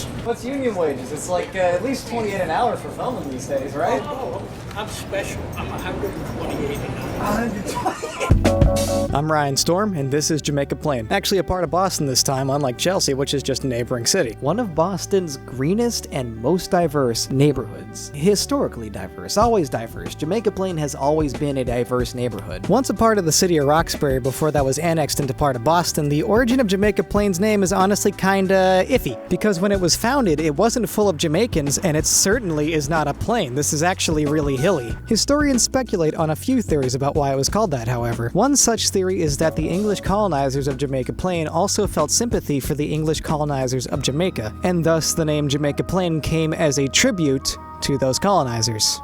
wages. What's union wages? It's like at least 28 an hour for filming these days, right? Oh, I'm special. I'm 128 an hour. 120. I'm Ryanstorm, and this is Jamaica Plain. Actually a part of Boston this time, unlike Chelsea, which is just a neighboring city. One of Boston's greenest and most diverse neighborhoods. Historically diverse, always diverse. Jamaica Plain has always been a diverse neighborhood. Once a part of the city of Roxbury before that was annexed into part of Boston, the origin of Jamaica Plain's name is honestly kinda iffy. Because when it was founded, it wasn't full of Jamaicans, and it certainly is not a plain. This is actually really hilly. Historians speculate on a few theories about why it was called that, however. One such theory is that the English colonizers of Jamaica Plain also felt sympathy for the English colonizers of Jamaica, and thus the name Jamaica Plain came as a tribute to those colonizers.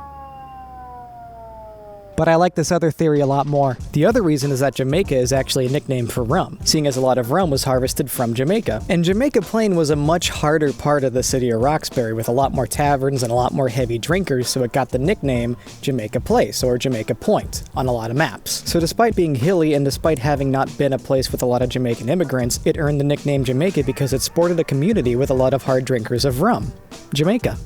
But I like this other theory a lot more. The other reason is that Jamaica is actually a nickname for rum, seeing as a lot of rum was harvested from Jamaica. And Jamaica Plain was a much harder part of the city of Roxbury with a lot more taverns and a lot more heavy drinkers, so it got the nickname Jamaica Place or Jamaica Point on a lot of maps. So despite being hilly and despite having not been a place with a lot of Jamaican immigrants, it earned the nickname Jamaica because it sported a community with a lot of hard drinkers of rum. Jamaica.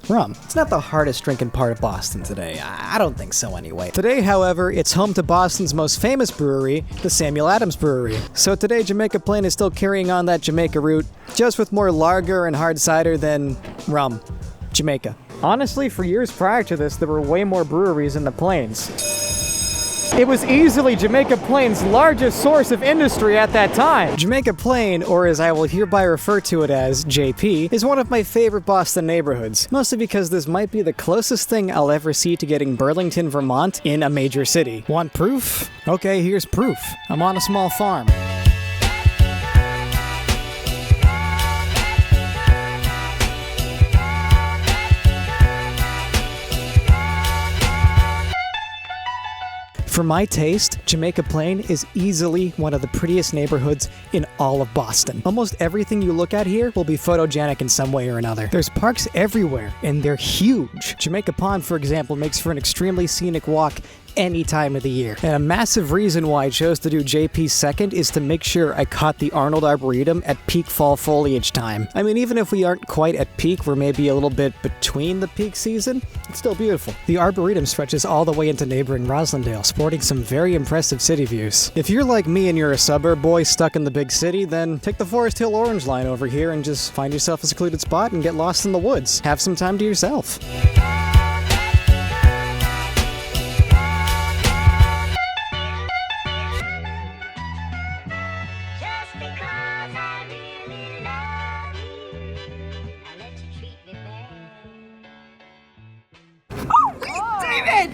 Rum. It's not the hardest drinking part of Boston today. I don't think so anyway. Today, however, it's home to Boston's most famous brewery, the Samuel Adams Brewery. So today, Jamaica Plain is still carrying on that Jamaica route, just with more lager and hard cider than rum. Jamaica. Honestly, for years prior to this, there were way more breweries in the plains. It was easily Jamaica Plain's largest source of industry at that time. Jamaica Plain, or as I will hereby refer to it as, JP, is one of my favorite Boston neighborhoods, mostly because this might be the closest thing I'll ever see to getting Burlington, Vermont in a major city. Want proof? Okay, here's proof. I'm on a small farm. For my taste, Jamaica Plain is easily one of the prettiest neighborhoods in all of Boston. Almost everything you look at here will be photogenic in some way or another. There's parks everywhere, and they're huge. Jamaica Pond, for example, makes for an extremely scenic walk any time of the year. And a massive reason why I chose to do JP second is to make sure I caught the Arnold Arboretum at peak fall foliage time. I mean, even if we aren't quite at peak, we're maybe a little bit between the peak season, it's still beautiful. The Arboretum stretches all the way into neighboring Roslindale, sporting some very impressive city views. If you're like me and you're a suburb boy stuck in the big city, then take the Forest Hill Orange Line over here and just find yourself a secluded spot and get lost in the woods. Have some time to yourself.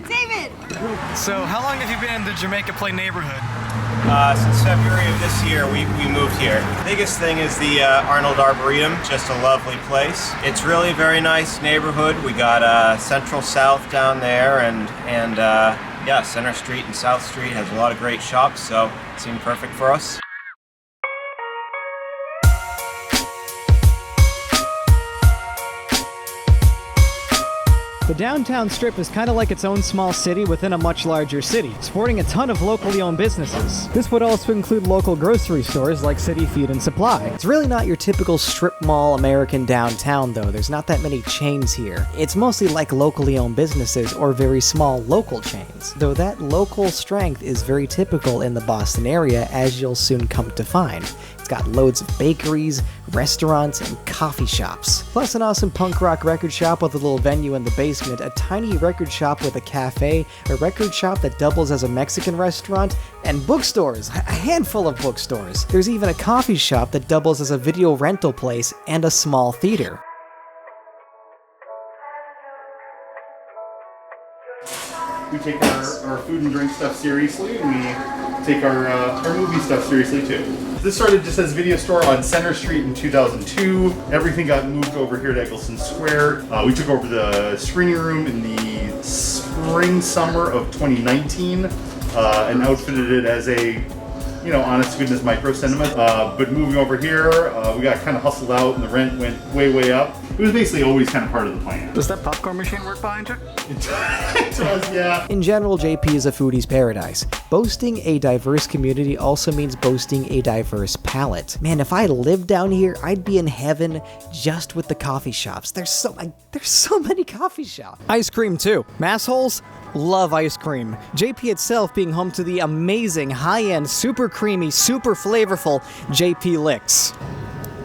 David! So, how long have you been in the Jamaica Plain neighborhood? Since February of this year, we moved here. Biggest thing is the Arnold Arboretum, just a lovely place. It's really a very nice neighborhood. We got Central South down there, and yeah, Center Street and South Street has a lot of great shops, so it seemed perfect for us. The downtown strip is kind of like its own small city within a much larger city, sporting a ton of locally owned businesses. This would also include local grocery stores like City Feed and Supply. It's really not your typical strip mall American downtown though, there's not that many chains here. It's mostly like locally owned businesses or very small local chains, though that local strength is very typical in the Boston area, as you'll soon come to find. It's got loads of bakeries, restaurants, and coffee shops. Plus an awesome punk rock record shop with a little venue in the basement, a tiny record shop with a cafe, a record shop that doubles as a Mexican restaurant, and bookstores, a handful of bookstores. There's even a coffee shop that doubles as a video rental place and a small theater. We take our food and drink stuff seriously, and we take our movie stuff seriously too. This started just as a video store on Center Street in 2002. Everything got moved over here to Eggleston Square. We took over the screening room in the spring, summer of 2019 and outfitted it as a you know, honest to goodness micro cinema. But moving over here, we got kind of hustled out and the rent went way up. It was basically always kind of part of the plan. Does that popcorn machine work behind you? It does, yeah. In general, JP is a foodie's paradise. Boasting a diverse community also means boasting a diverse palate. Man, if I lived down here, I'd be in heaven just with the coffee shops. There's so many coffee shops. Ice cream too. Massholes? Love ice cream. JP itself being home to the amazing, high-end, super creamy, super flavorful JP Licks.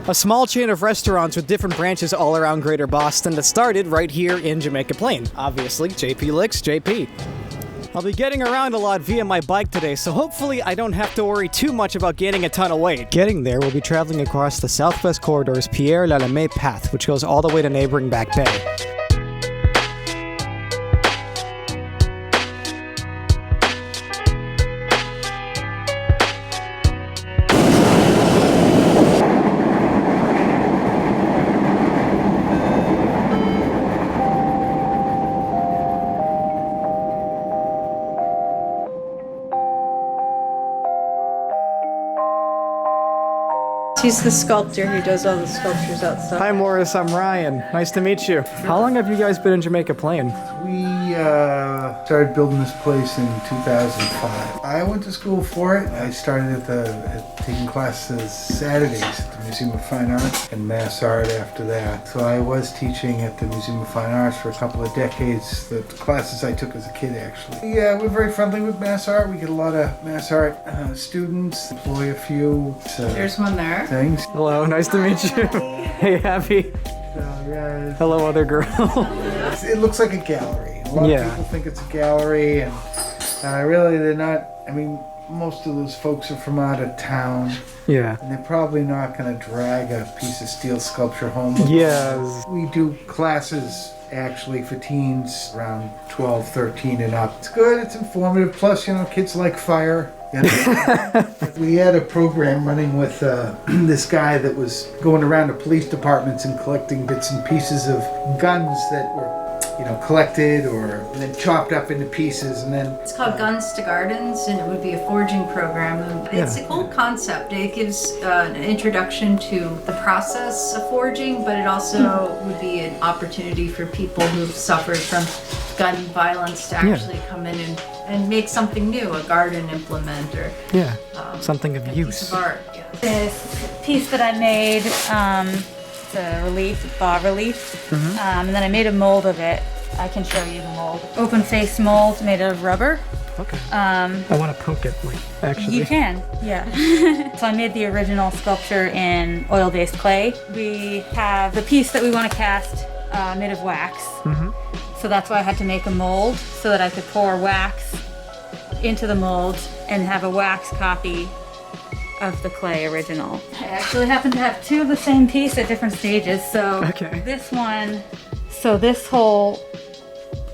A small chain of restaurants with different branches all around Greater Boston that started right here in Jamaica Plain. Obviously, JP Licks, JP. I'll be getting around a lot via my bike today, so hopefully I don't have to worry too much about gaining a ton of weight. Getting there, we'll be traveling across the Southwest Corridor's Pierre Lallemé path, which goes all the way to neighboring Back Bay. He's the sculptor who does all the sculptures outside. Hi Morris, I'm Ryan. Nice to meet you. How long have you guys been in Jamaica Plain? We started building this place in 2005. I went to school for it. I started taking classes Saturdays at the Museum of Fine Arts and Mass Art after that. So I was teaching at the Museum of Fine Arts for a couple of decades. The classes I took as a kid, actually. Yeah, we're very friendly with Mass Art. We get a lot of Mass Art students, employ a few. There's one there. Things. Hello, nice to meet you. Hey, Abby. Yeah, Hello, other girl. it looks like a gallery. A lot of people think it's a gallery, and really they're not. I mean, most of those folks are from out of town. Yeah. And they're probably not going to drag a piece of steel sculpture home. Yes. We do classes actually for teens around 12, 13 and up. It's good, it's informative. Plus, you know, kids like fire. We had a program running with this guy that was going around to police departments and collecting bits and pieces of guns that were, you know, collected or then chopped up into pieces, and then It's called Guns to Gardens, and it would be a forging program. And it's a cool concept. It gives an introduction to the process of forging, but it also would be an opportunity for people who've suffered from gun violence to actually come in and make something new, a garden implement or something of a use. piece of art. Yeah. This piece that I made, it's a relief, bas relief, and then I made a mold of it. I can show you the mold. Open face mold made of rubber. Okay. I want to poke it, like, actually. You can, yeah. So I made the original sculpture in oil-based clay. We have the piece that we want to cast made of wax. So that's why I had to make a mold so that I could pour wax into the mold and have a wax copy of the clay original. I actually happen to have two of the same piece at different stages. So this one, so this whole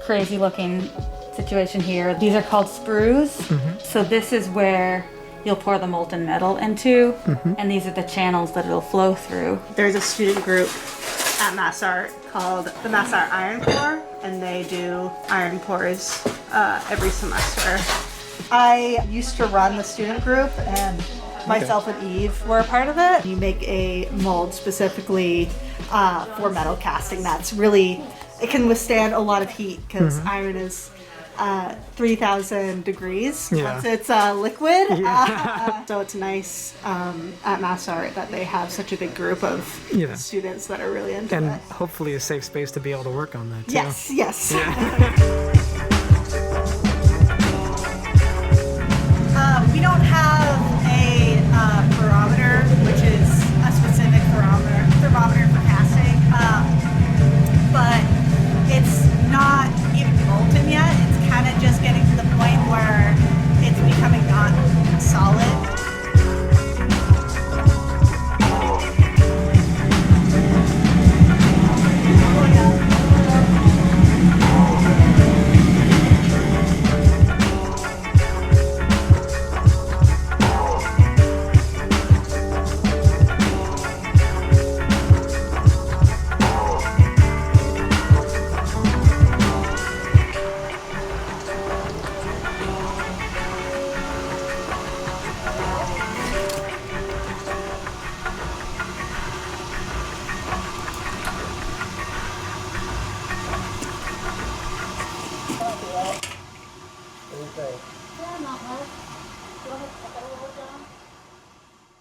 crazy looking situation here, these are called sprues. So this is where you'll pour the molten metal into, and these are the channels that it'll flow through. There's a student group at Mass Art called the Mass Art Iron Pour, and they do iron pours every semester. I used to run the student group, and myself and Eve were a part of it. You make a mold specifically for metal casting that's really, it can withstand a lot of heat because iron is 3,000 degrees once it's liquid. So it's nice at Mass Art that they have such a big group of students that are really into it. And hopefully a safe space to be able to work on that too. Yes, yes. We don't have a barometer, which is a specific thermometer for casting, but it's not even molten yet. It's kind of just getting to the point where it's becoming not solid.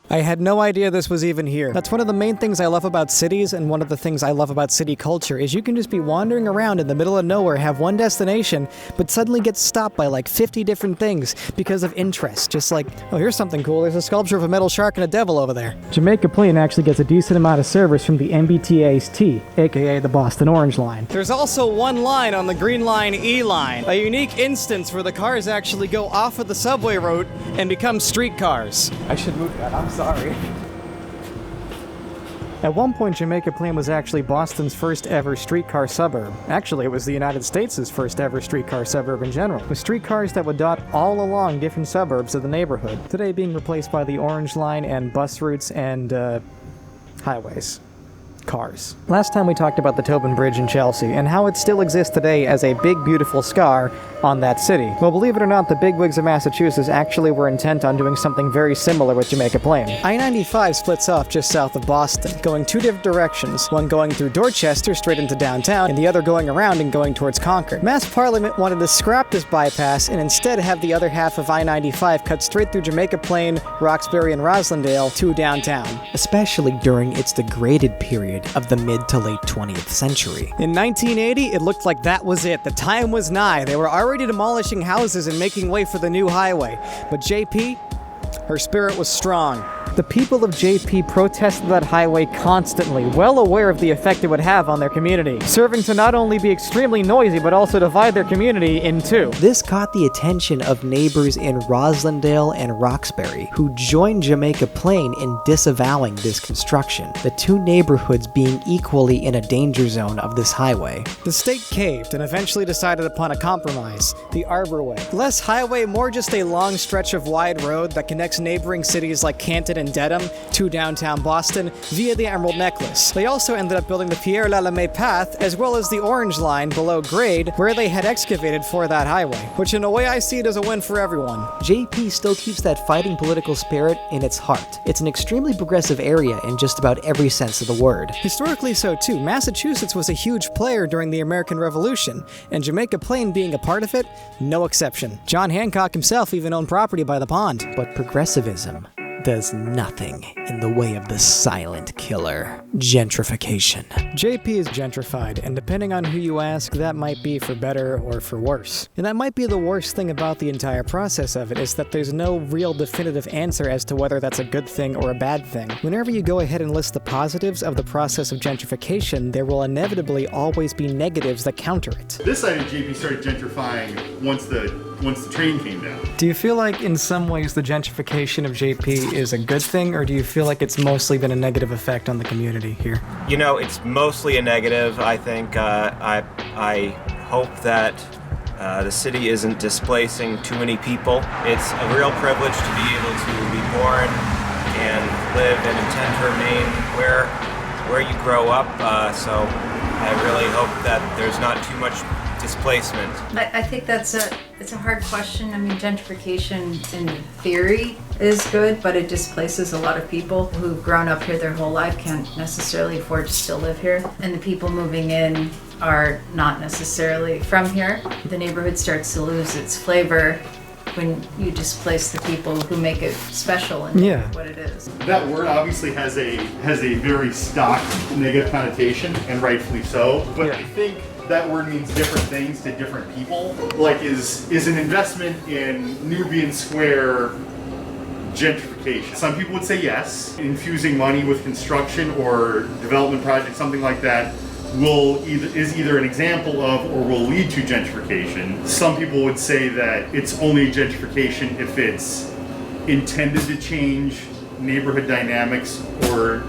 I had no idea this was even here. That's one of the main things I love about cities, and one of the things I love about city culture is you can just be wandering around in the middle of nowhere, have one destination, but suddenly get stopped by like 50 different things because of interest. Just like, oh, here's something cool. There's a sculpture of a metal shark and a devil over there. Jamaica Plain actually gets a decent amount of service from the MBTA's T, aka the Boston Orange Line. There's also one line on the Green Line E line, a unique instance where the cars actually go off of the subway route and become streetcars. I should move that, I'm sorry. At one point, Jamaica Plain was actually Boston's first ever streetcar suburb. Actually, it was the United States' first ever streetcar suburb in general, with streetcars that would dot all along different suburbs of the neighborhood, today being replaced by the Orange Line and bus routes and, highways. Cars. Last time we talked about the Tobin Bridge in Chelsea and how it still exists today as a big beautiful scar on that city. Well, believe it or not, the bigwigs of Massachusetts actually were intent on doing something very similar with Jamaica Plain. I-95 splits off just south of Boston, going two different directions, one going through Dorchester straight into downtown, and the other going around and going towards Concord. Mass Parliament wanted to scrap this bypass and instead have the other half of I-95 cut straight through Jamaica Plain, Roxbury, and Roslindale to downtown, especially during its degraded period of the mid to late 20th century. In 1980, it looked like that was it. The time was nigh. They were already demolishing houses and making way for the new highway. But JP, her spirit was strong. The people of JP protested that highway constantly, well aware of the effect it would have on their community, serving to not only be extremely noisy, but also divide their community in two. This caught the attention of neighbors in Roslindale and Roxbury, who joined Jamaica Plain in disavowing this construction, the two neighborhoods being equally in a danger zone of this highway. The state caved and eventually decided upon a compromise, the Arborway. Less highway, more just a long stretch of wide road that connects neighboring cities like Canton and Dedham to downtown Boston via the Emerald Necklace. They also ended up building the Pierre Lallemé path as well as the Orange Line below grade where they had excavated for that highway, which in a way I see it as a win for everyone. JP still keeps that fighting political spirit in its heart. It's an extremely progressive area in just about every sense of the word. Historically so too, Massachusetts was a huge player during the American Revolution, and Jamaica Plain being a part of it, no exception. John Hancock himself even owned property by the pond. But progressivism does nothing in the way of the silent killer, gentrification. JP is gentrified, and depending on who you ask, that might be for better or for worse. And that might be the worst thing about the entire process of it, is that there's no real definitive answer as to whether that's a good thing or a bad thing. Whenever you go ahead and list the positives of the process of gentrification, there will inevitably always be negatives that counter it. This side of JP started gentrifying once the train came down. Do you feel like in some ways the gentrification of JP is a good thing, or do you feel like it's mostly been a negative effect on the community here? You know, it's mostly a negative. I think I hope that the city isn't displacing too many people. It's a real privilege to be able to be born and live and intend to remain where you grow up. So I really hope that there's not too much displacement. I think it's a hard question. I mean, gentrification in theory is good, but it displaces a lot of people who've grown up here their whole life, can't necessarily afford to still live here. And the people moving in are not necessarily from here. The neighborhood starts to lose its flavor when you displace the people who make it special and what it is. That word obviously has a very stock negative connotation, and rightfully so. But I think that word means different things to different people. Like, is an investment in Nubian Square gentrification? Some people would say yes. Infusing money with construction or development projects, something like that, is either an example of or will lead to gentrification. Some people would say that it's only gentrification if it's intended to change neighborhood dynamics or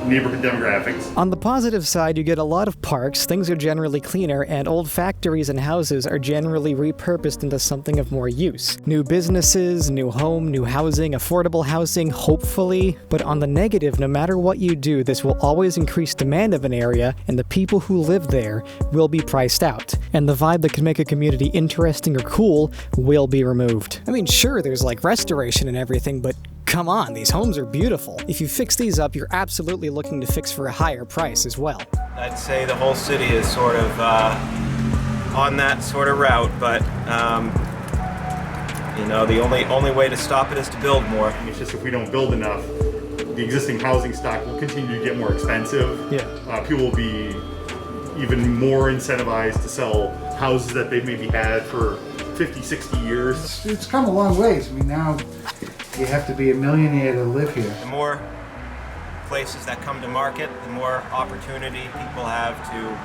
neighborhood demographics. On the positive side, you get a lot of parks, things are generally cleaner, and old factories and houses are generally repurposed into something of more use. New businesses, new home, new housing, affordable housing, hopefully. But on the negative, no matter what you do, this will always increase demand of an area, and the people who live there will be priced out. And the vibe that could make a community interesting or cool will be removed. I mean, sure, there's like restoration and everything, but come on, these homes are beautiful. If you fix these up, you're absolutely looking to fix for a higher price as well. I'd say the whole city is sort of on that sort of route, but You know, the only way to stop it is to build more. It's just if we don't build enough, the existing housing stock will continue to get more expensive. Yeah. People will be even more incentivized to sell houses that they've maybe had for 50, 60 years. It's come a long ways. I mean, now you have to be a millionaire to live here. The more places that come to market, the more opportunity people have to,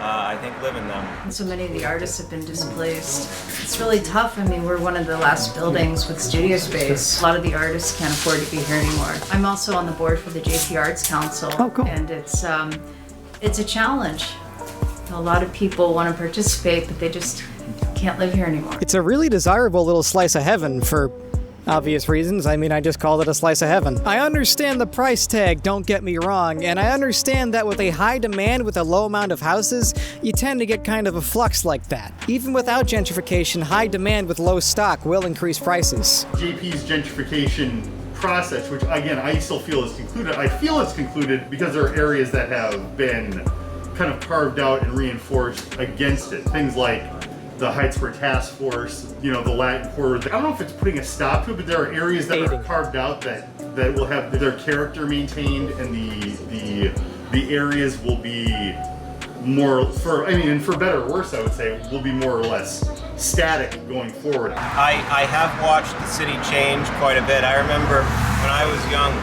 I think, live in them. And so many of the artists have been displaced. It's really tough. I mean, we're one of the last buildings with studio space. A lot of the artists can't afford to be here anymore. I'm also on the board for the JP Arts Council. Oh, cool. And it's a challenge. A lot of people want to participate, but they just can't live here anymore. It's a really desirable little slice of heaven for obvious reasons. I mean, I just called it a slice of heaven. I understand the price tag, don't get me wrong, and I understand that with a high demand with a low amount of houses, you tend to get kind of a flux like that. Even without gentrification, high demand with low stock will increase prices. JP's gentrification process, which again, I still feel is concluded. I feel it's concluded because there are areas that have been kind of carved out and reinforced against it. Things like the Heights for Task Force, you know, the Latin Quarter. I don't know if it's putting a stop to it, but there are areas that are carved out that will have their character maintained, and the areas will be more, and for better or worse, I would say, will be more or less static going forward. I have watched the city change quite a bit. I remember when I was young,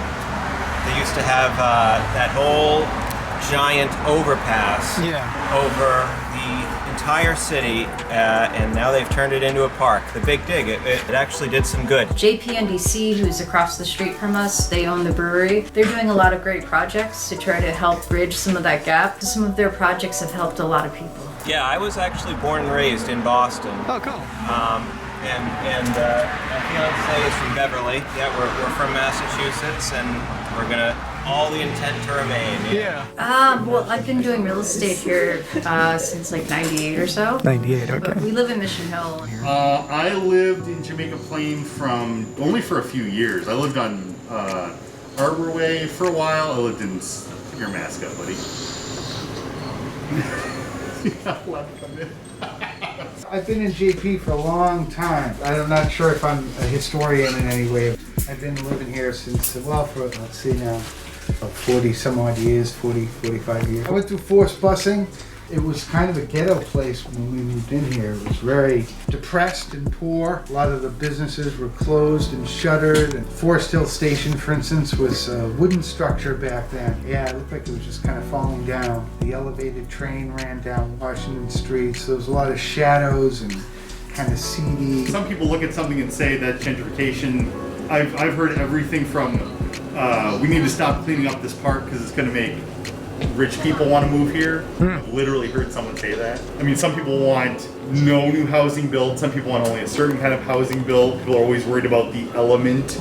they used to have that whole giant overpass over the entire city, and now they've turned it into a park. The Big Dig, it actually did some good. JPNDC, who's across the street from us, they own the brewery. They're doing a lot of great projects to try to help bridge some of that gap. Some of their projects have helped a lot of people. Yeah, I was actually born and raised in Boston. Oh, cool. And my fiance is from Beverly. Yeah, we're from Massachusetts, and we're gonna all the intent to remain. Yeah. Well, I've been doing real estate here since like 98 or so. 98, okay. But we live in Mission Hill. I lived in Jamaica Plain only for a few years. I lived on Arbor Way for a while. I lived in your mascot, buddy. You're not allowed to come in. I've been in JP for a long time. I'm not sure if I'm a historian in any way. I've been living here since, let's see now, 40 some odd years, 45 years. I went through forced busing. It was kind of a ghetto place when we moved in here. It was very depressed and poor. A lot of the businesses were closed and shuttered. And Forest Hill Station, for instance, was a wooden structure back then. Yeah, it looked like it was just kind of falling down. The elevated train ran down Washington Street, so there was a lot of shadows and kind of seedy. Some people look at something and say that gentrification, I've heard everything from we need to stop cleaning up this park because it's going to make rich people want to move here. I've literally heard someone say that. I mean, some people want no new housing built. Some people want only a certain kind of housing built. People are always worried about the element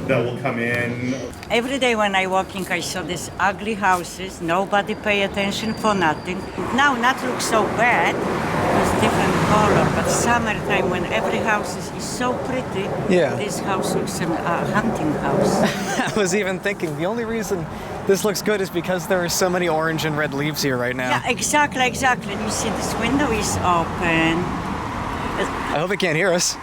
that will come in. Every day when I walking, I saw these ugly houses. Nobody pay attention for nothing. Now, not look so bad. It's different color, but summertime when every house is so pretty. Yeah. This house looks like a hunting house. I was even thinking the only reason this looks good is because there are so many orange and red leaves here right now. Yeah, exactly. And you see this window is open. I hope it can't hear us.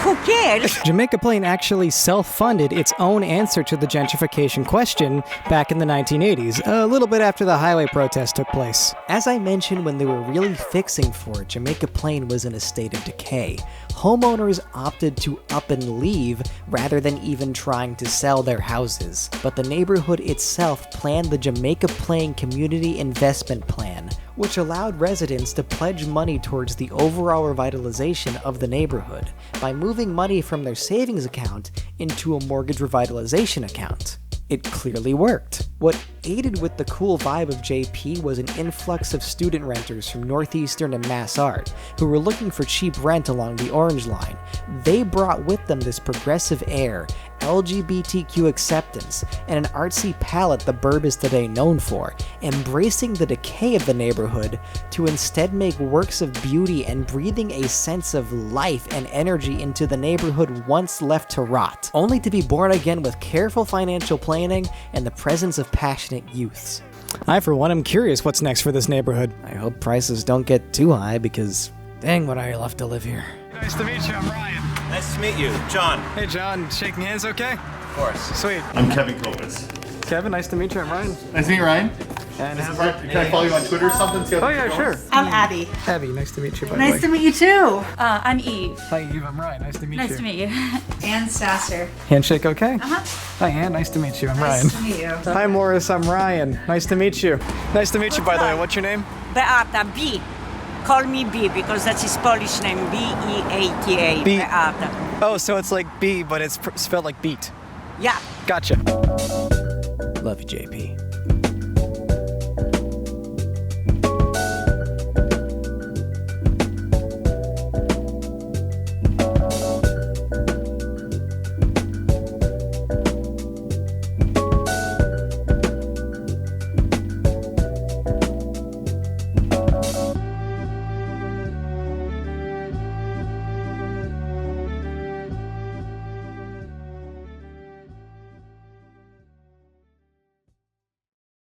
Who cares? Jamaica Plain actually self-funded its own answer to the gentrification question back in the 1980s, a little bit after the highway protest took place. As I mentioned when they were really fixing for it, Jamaica Plain was in a state of decay. Homeowners opted to up and leave rather than even trying to sell their houses. But the neighborhood itself planned the Jamaica Plain Community Investment Plan, which allowed residents to pledge money towards the overall revitalization of the neighborhood by moving money from their savings account into a mortgage revitalization account. It clearly worked. What aided with the cool vibe of JP was an influx of student renters from Northeastern and Mass Art who were looking for cheap rent along the Orange Line. They brought with them this progressive air, LGBTQ acceptance, and an artsy palette the Burbs is today known for, embracing the decay of the neighborhood to instead make works of beauty and breathing a sense of life and energy into the neighborhood once left to rot, only to be born again with careful financial planning and the presence of passionate youths. I, for one, am curious what's next for this neighborhood. I hope prices don't get too high because dang, would I love to live here. Nice to meet you, I'm Ryan. Nice to meet you. John. Hey, John. Shaking hands okay? Of course. Sweet. I'm Kevin Kovas. Kevin, nice to meet you. I'm Ryan. Nice to meet you, Ryan. And Can I follow you on Twitter or something? See how oh, things yeah, are going? sure. I'm Abby. Abby, nice to meet you, by the Nice way. to meet you too. I'm Eve. Hi, Eve. I'm Ryan. Nice to meet you. Nice to meet you. Ann Sasser. Handshake okay? Uh-huh. Hi, Ann. Nice to meet you. I'm Ryan. Nice to meet you. Hi, Morris. I'm Ryan. Nice to meet you. Nice to meet you, by the way. What's your name? Beata, B. Call me B because that's his Polish name, B-E-A-T-A. B. Beata. Oh, so it's like B, but it's spelled like beat. Yeah. Gotcha. Love you, JP.